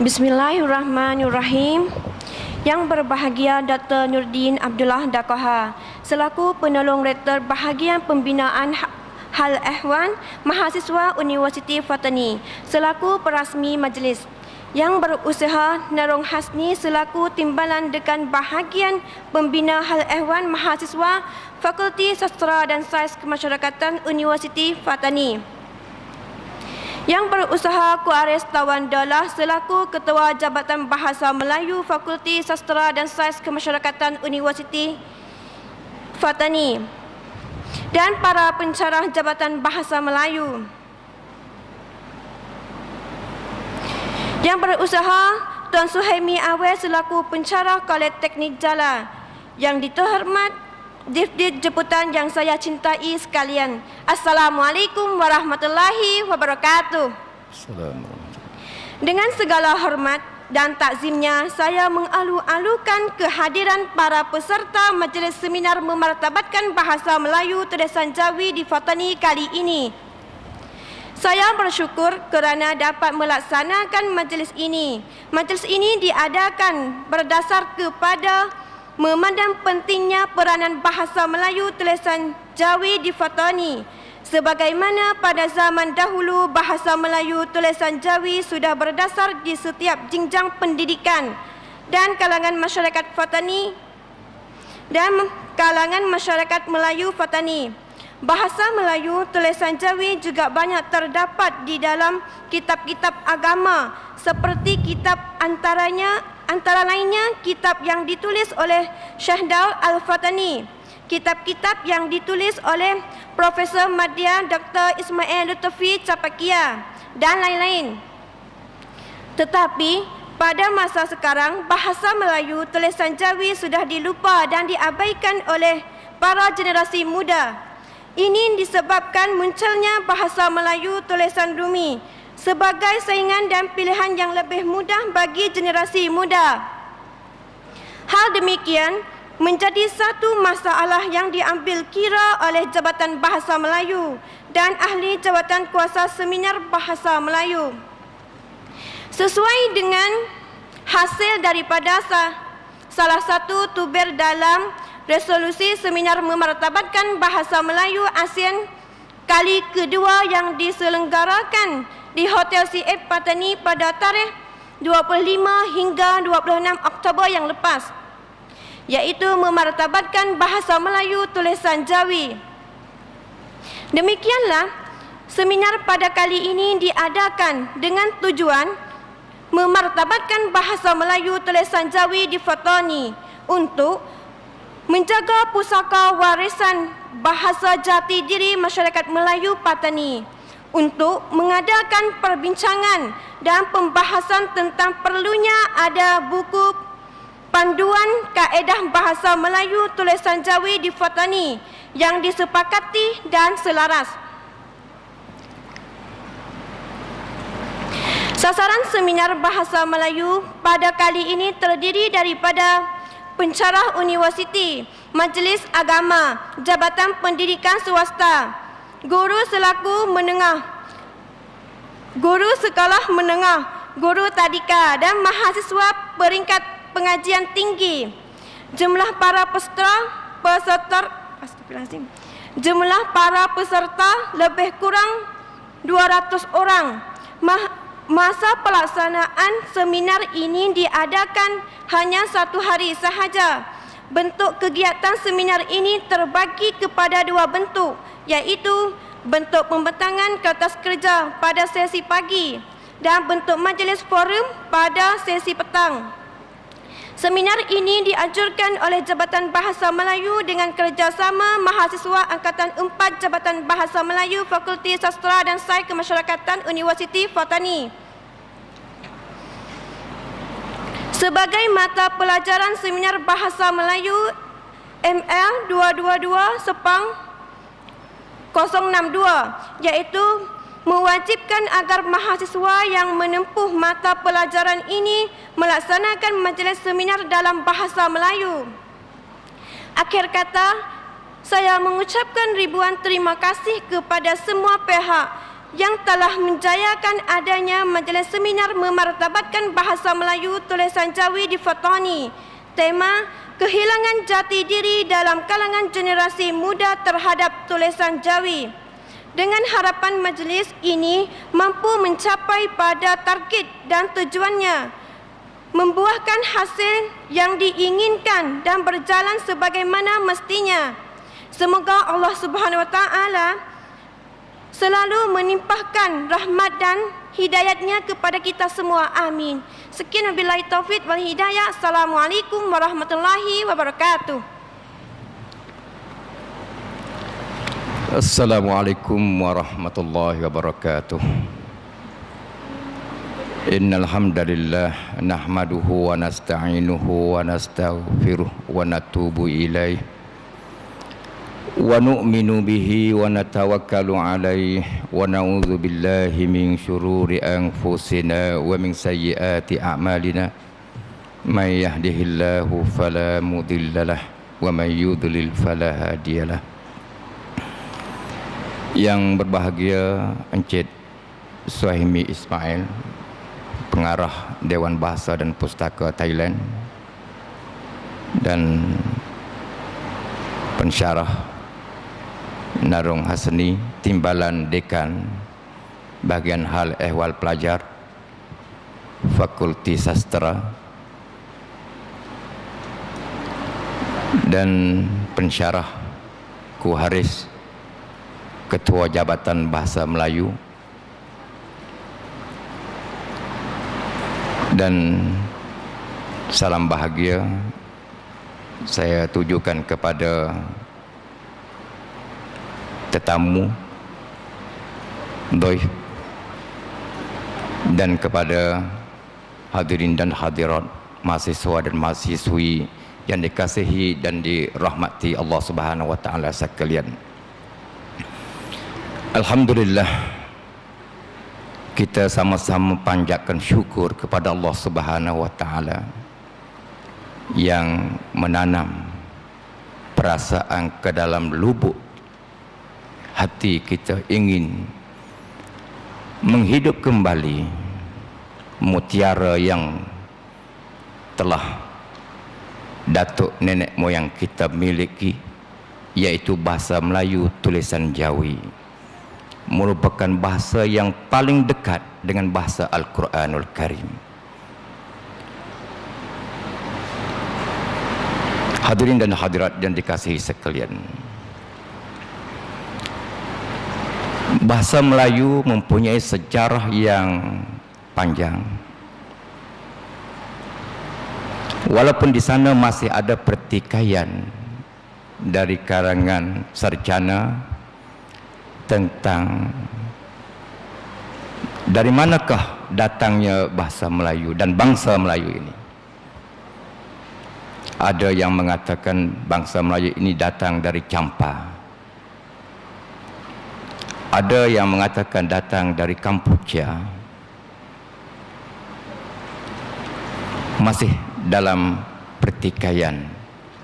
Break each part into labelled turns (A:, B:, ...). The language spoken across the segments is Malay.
A: Bismillahirrahmanirrahim. Yang berbahagia Dr. Nurdin Abdullah Dakoha selaku penolong rektor bahagian pembinaan hal ehwan mahasiswa Universiti Fatani selaku perasmi majlis. Yang berusaha Narong Hasni selaku timbalan dekan bahagian pembina hal ehwan mahasiswa Fakulti Sastra dan Sains Kemasyarakatan Universiti Fatani. Yang berusaha Kuaris Tawandalah selaku Ketua Jabatan Bahasa Melayu Fakulti Sastra dan Sains Kemasyarakatan Universiti Fatani dan para pensyarah Jabatan Bahasa Melayu. Yang berusaha Tuan Suhaimi Awais selaku pensyarah Kolej Teknik Jala. Yang diterhormat Difdit jemputan yang saya cintai sekalian. Assalamualaikum warahmatullahi wabarakatuh. Dengan segala hormat dan takzimnya, saya mengalu-alukan kehadiran para peserta majlis seminar memartabatkan bahasa Melayu tulisan Jawi di Fatani kali ini. Saya bersyukur kerana dapat melaksanakan majlis ini. Majlis ini diadakan berdasar kepada memandang pentingnya peranan bahasa Melayu tulisan Jawi di Fatani. Sebagaimana pada zaman dahulu bahasa Melayu tulisan Jawi sudah berdasar di setiap jenjang pendidikan dan kalangan masyarakat Fatani dan kalangan masyarakat Melayu Fatani. Bahasa Melayu tulisan Jawi juga banyak terdapat di dalam kitab-kitab agama seperti kitab antara lainnya kitab yang ditulis oleh Syekh Daud Al-Fatani, kitab-kitab yang ditulis oleh Profesor Madya Dr. Ismail Lutfi Capakia dan lain-lain. Tetapi pada masa sekarang bahasa Melayu tulisan Jawi sudah dilupa dan diabaikan oleh para generasi muda. Ini disebabkan munculnya bahasa Melayu tulisan Rumi sebagai saingan dan pilihan yang lebih mudah bagi generasi muda. Hal demikian menjadi satu masalah yang diambil kira oleh Jabatan Bahasa Melayu dan ahli Jabatan Kuasa Seminar Bahasa Melayu. Sesuai dengan hasil daripada salah satu tuber dalam resolusi seminar memartabatkan bahasa Melayu ASEAN kali kedua yang diselenggarakan di Hotel CF Patani pada tarikh 25 hingga 26 Oktober yang lepas, iaitu memartabatkan bahasa Melayu tulisan Jawi. Demikianlah, seminar pada kali ini diadakan dengan tujuan memartabatkan bahasa Melayu tulisan Jawi di Fatani untuk menjaga pusaka warisan bahasa jati diri masyarakat Melayu Patani, untuk mengadakan perbincangan dan pembahasan tentang perlunya ada buku panduan kaedah bahasa Melayu tulisan Jawi di Fatani yang disepakati dan selaras. Sasaran seminar bahasa Melayu pada kali ini terdiri daripada pensyarah universiti, majlis agama, jabatan pendidikan swasta, guru selaku menengah, guru sekolah menengah, guru tadika dan mahasiswa peringkat pengajian tinggi. Jumlah para peserta lebih kurang 200 orang. Masa pelaksanaan seminar ini diadakan hanya 1 hari sahaja. Bentuk kegiatan seminar ini terbagi kepada 2 bentuk, iaitu bentuk pembentangan kertas kerja pada sesi pagi dan bentuk majlis forum pada sesi petang. Seminar ini dianjurkan oleh Jabatan Bahasa Melayu dengan kerjasama mahasiswa Angkatan 4 Jabatan Bahasa Melayu Fakulti Sastra dan Sains Kemasyarakatan Universiti Fatani. Sebagai mata pelajaran seminar Bahasa Melayu ML 222 Sepang 062, iaitu mewajibkan agar mahasiswa yang menempuh mata pelajaran ini melaksanakan majlis seminar dalam bahasa Melayu. Akhir kata, saya mengucapkan ribuan terima kasih kepada semua pihak yang telah menjayakan adanya majlis seminar memartabatkan bahasa Melayu tulisan Jawi di Fatani. Tema, kehilangan jati diri dalam kalangan generasi muda terhadap tulisan Jawi. Dengan harapan majlis ini mampu mencapai pada target dan tujuannya, membuahkan hasil yang diinginkan dan berjalan sebagaimana mestinya. Semoga Allah Subhanahu wa taala selalu menimpahkan rahmat dan hidayatnya kepada kita semua. Amin. Sekian wabillahi taufik wal hidayah. Assalamualaikum warahmatullahi wabarakatuh.
B: Assalamualaikum warahmatullahi wabarakatuh. Innal hamdalillah nahmaduhu wa nasta'inuhu wa nastaghfiruh wa natubu ilaih wa nu'minu bihi wa natawakkalu alaih wa na'udzu billahi min syururi anfusina wa min sayyiati a'malina may yahdihillahu fala mudhillalah wa may yudlil fala hadiyalah. Yang berbahagia Encik Suhaimi Ismail, pengarah Dewan Bahasa dan Pustaka Thailand, dan pensyarah Narong Hasani, Timbalan Dekan Bahagian Hal Ehwal Pelajar Fakulti Sastra, dan pensyarah Ku Haris, Ketua Jabatan Bahasa Melayu, dan salam bahagia saya tujukan kepada tetamu, doi, dan kepada hadirin dan hadirat, mahasiswa dan mahasiswi yang dikasihi dan dirahmati Allah Subhanahu wa taala sekalian. Alhamdulillah, kita sama-sama panjatkan syukur kepada Allah Subhanahu wa taala yang menanam perasaan ke dalam lubuk hati kita ingin menghidup kembali mutiara yang telah datuk nenek moyang kita miliki, yaitu bahasa Melayu tulisan Jawi. Merupakan bahasa yang paling dekat dengan bahasa Al-Quranul Karim. Hadirin dan hadirat yang dikasihi sekalian, bahasa Melayu mempunyai sejarah yang panjang. Walaupun di sana masih ada pertikaian dari kalangan sarjana tentang dari manakah datangnya bahasa Melayu dan bangsa Melayu ini. Ada yang mengatakan bangsa Melayu ini datang dari Champa. Ada yang mengatakan datang dari Kampuchea. Masih dalam pertikaian,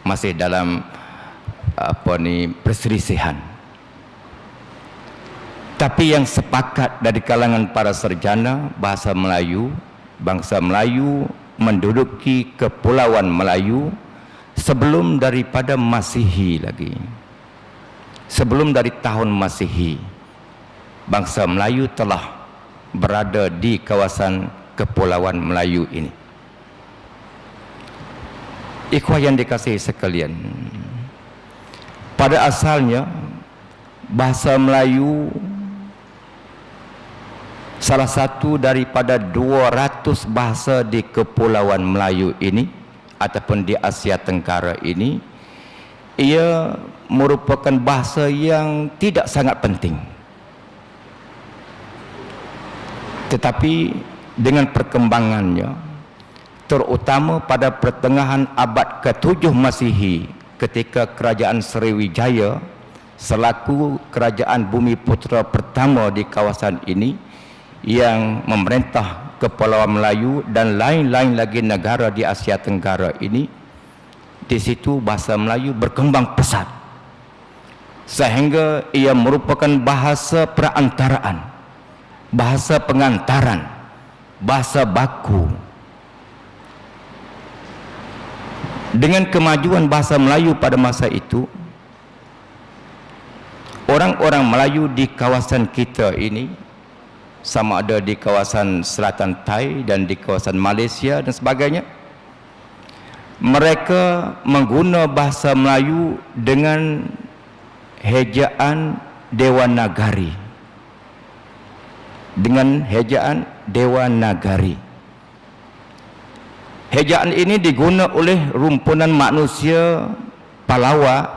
B: masih dalam perselisihan. Tapi yang sepakat dari kalangan para sarjana bahasa Melayu, bangsa Melayu menduduki kepulauan Melayu sebelum daripada Masihi lagi. Sebelum dari tahun Masihi, bangsa Melayu telah berada di kawasan kepulauan Melayu ini. Ikhwah yang dikasihi sekalian, pada asalnya bahasa Melayu salah satu daripada 200 bahasa di kepulauan Melayu ini ataupun di Asia Tenggara ini. Ia merupakan bahasa yang tidak sangat penting, tetapi dengan perkembangannya, terutama pada pertengahan abad ke-7 Masihi, ketika kerajaan Sriwijaya selaku kerajaan bumi putera pertama di kawasan ini yang memerintah kepulauan Melayu dan lain-lain lagi negara di Asia Tenggara ini, di situ bahasa Melayu berkembang pesat sehingga ia merupakan bahasa perantaraan bahasa pengantaran, bahasa baku. Dengan kemajuan bahasa Melayu pada masa itu, orang-orang Melayu di kawasan kita ini, sama ada di kawasan selatan Thai dan di kawasan Malaysia dan sebagainya, mereka menggunakan bahasa Melayu dengan hejaan Dewanagari, dengan hejaan Dewanagari. Hejaan ini digunakan oleh rumpunan manusia Palawa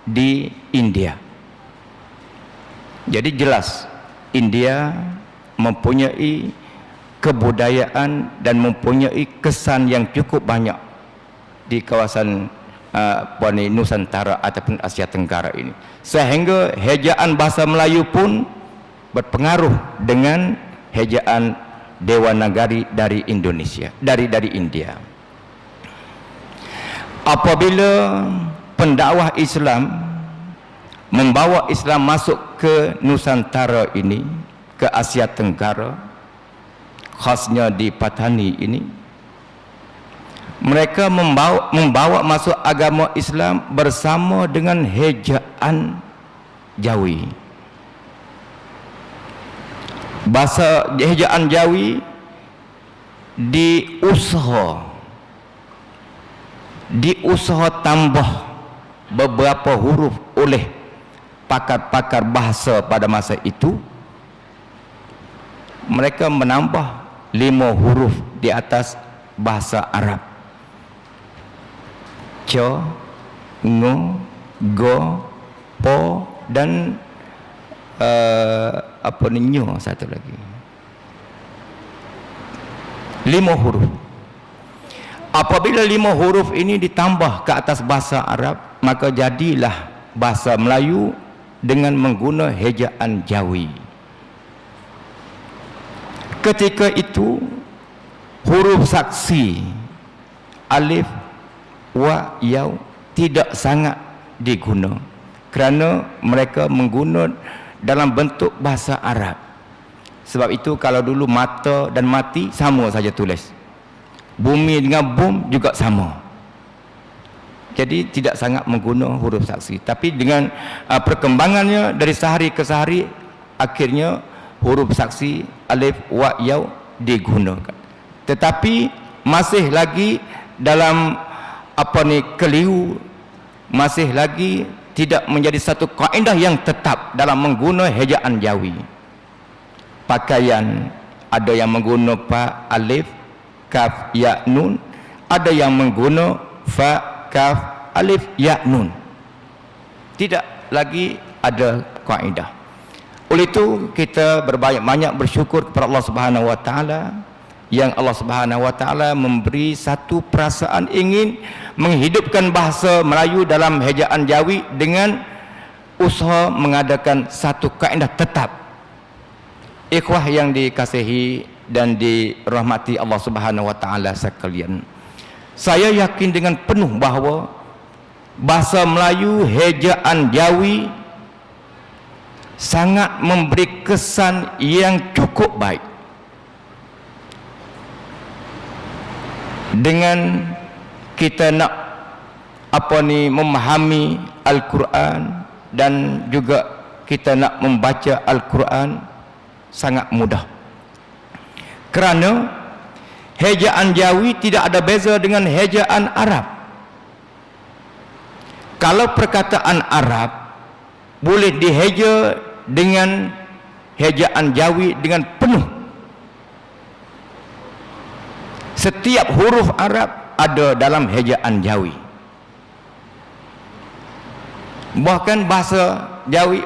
B: di India. Jadi jelas India mempunyai kebudayaan dan mempunyai kesan yang cukup banyak di kawasan Nusantara ataupun Asia Tenggara ini, sehingga hejaan bahasa Melayu pun berpengaruh dengan hejaan Dewanagari dari Indonesia, dari India. Apabila pendakwah Islam membawa Islam masuk ke Nusantara ini, ke Asia Tenggara, khasnya di Patani ini, mereka membawa masuk agama Islam bersama dengan hejaan Jawi. Bahasa hejaan Jawi diusaha tambah beberapa huruf oleh pakar-pakar bahasa pada masa itu. Mereka menambah 5 huruf di atas bahasa Arab. Cho, ngo, go, po dan nyo satu lagi. 5 huruf. Apabila 5 huruf ini ditambah ke atas bahasa Arab, maka jadilah bahasa Melayu dengan menggunakan hejaan Jawi. Ketika itu huruf saksi alif, wa, yaw tidak sangat digunakan kerana mereka menggunakan dalam bentuk bahasa Arab. Sebab itu kalau dulu mata dan mati sama saja tulis, bumi dengan bum juga sama. Jadi tidak sangat menggunakan huruf saksi. Tapi dengan perkembangannya dari sehari ke sehari, akhirnya huruf saksi alif, wa, yaw digunakan. Tetapi masih lagi dalam keliru, masih lagi tidak menjadi satu kaedah yang tetap dalam menggunakan hejaan Jawi. Pakaian ada yang menggunakan fa, alif, kaf, ya, nun, ada yang menggunakan fa, kaf, alif, ya, nun. Tidak lagi ada kaedah. Oleh itu kita berbanyak-banyak bersyukur kepada Allah Subhanahu wa taala yang Allah Subhanahu wa taala memberi satu perasaan ingin menghidupkan bahasa Melayu dalam hejaan Jawi dengan usaha mengadakan satu kaedah tetap. Ikhwah yang dikasihi dan dirahmati Allah Subhanahu wa taala sekalian, saya yakin dengan penuh bahawa bahasa Melayu hejaan Jawi sangat memberi kesan yang cukup baik. Dengan kita nak memahami Al-Quran dan juga kita nak membaca Al-Quran sangat mudah. Kerana hejaan Jawi tidak ada beza dengan hejaan Arab. Kalau perkataan Arab boleh diheja dengan hejaan Jawi dengan penuh. Setiap huruf Arab ada dalam hejaan Jawi. Bahkan bahasa Jawi,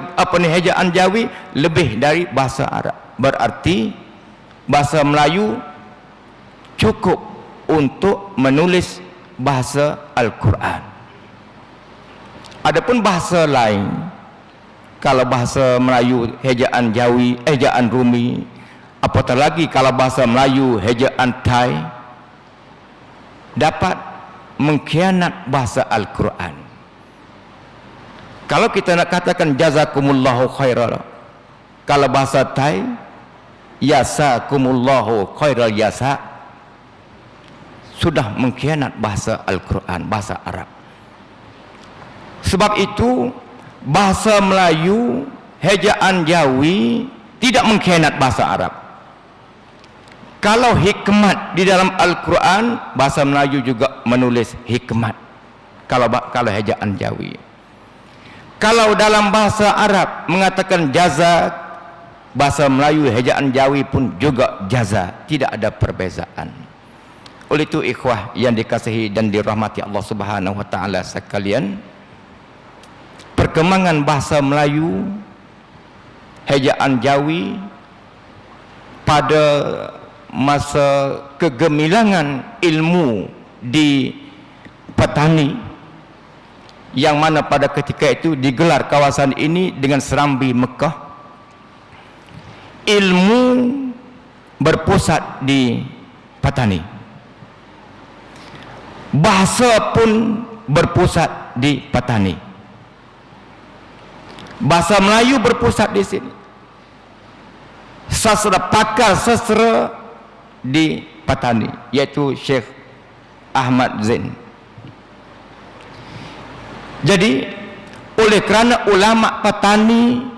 B: hejaan Jawi lebih dari bahasa Arab. Berarti bahasa Melayu cukup untuk menulis bahasa Al-Quran. Adapun bahasa lain, kalau bahasa Melayu hejaan Jawi, hejaan Rumi, apatah lagi kalau bahasa Melayu hejaan Thai, dapat mengkhianat bahasa Al-Quran. Kalau kita nak katakan jazakumullahu khairan, kalau bahasa Thai yasakumullahu khairal yasa, sudah mengkhianat bahasa Al-Quran, bahasa Arab. Sebab itu bahasa Melayu, hejaan Jawi tidak mengkhianat bahasa Arab. Kalau hikmat di dalam Al-Quran, bahasa Melayu juga menulis hikmat. Kalau hejaan Jawi. Kalau dalam bahasa Arab mengatakan jaza, bahasa Melayu hejaan Jawi pun juga jaza. Tidak ada perbezaan. Oleh itu ikhwah yang dikasihi dan dirahmati Allah Subhanahu wa taala sekalian, perkembangan bahasa Melayu, hejaan Jawi pada masa kegemilangan ilmu di petani, yang mana pada ketika itu digelar kawasan ini dengan serambi Mekah, ilmu berpusat di petani, bahasa pun berpusat di petani. Bahasa Melayu berpusat di sini, sastra pakar sastra di petani, yaitu Syekh Ahmad Zain. Jadi oleh kerana ulama petani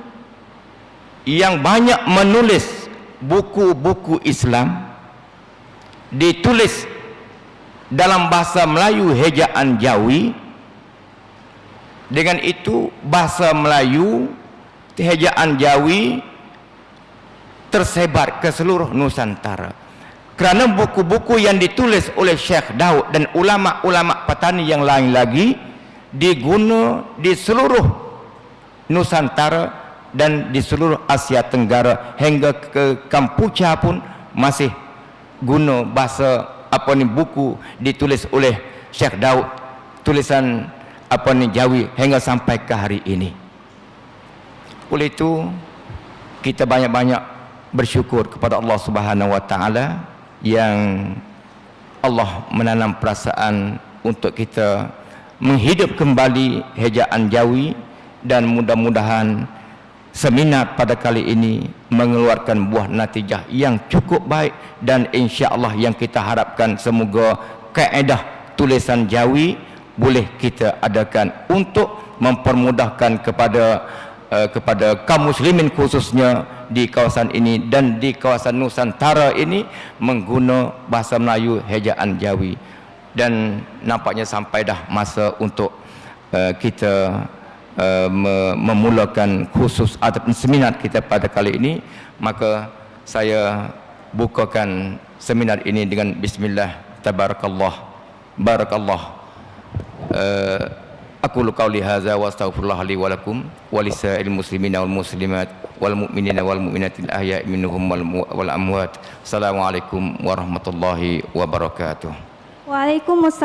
B: yang banyak menulis buku-buku Islam ditulis dalam bahasa Melayu hejaan Jawi, dengan itu bahasa Melayu hejaan Jawi tersebar ke seluruh Nusantara. Kerana buku-buku yang ditulis oleh Syekh Daud dan ulama-ulama petani yang lain lagi diguna di seluruh Nusantara dan di seluruh Asia Tenggara, hingga ke Kampuja pun masih guna bahasa buku ditulis oleh Syekh Daud, tulisan Jawi, hingga sampai ke hari ini. Oleh itu kita banyak-banyak bersyukur kepada Allah Subhanahu wa taala yang Allah menanam perasaan untuk kita menghidup kembali hejaan Jawi, dan mudah-mudahan seminar pada kali ini mengeluarkan buah natijah yang cukup baik, dan insya-Allah yang kita harapkan semoga kaedah tulisan Jawi boleh kita adakan untuk mempermudahkan kepada kaum muslimin khususnya di kawasan ini dan di kawasan Nusantara ini mengguna bahasa Melayu hejaan Jawi. Dan nampaknya sampai dah masa untuk kita memulakan khusus ataupun seminar kita pada kali ini. Maka saya bukakan seminar ini dengan bismillah, tabarakallah, barakallah. Aqulu qawli hadza wa astaghfirullah li wa lakum wa lisa'il muslimina wal muslimat wal mu'minina wal mu'minatil ahya'i minhum wal amwat. Assalamualaikum warahmatullahi wabarakatuh.
C: Waalaikumsalam.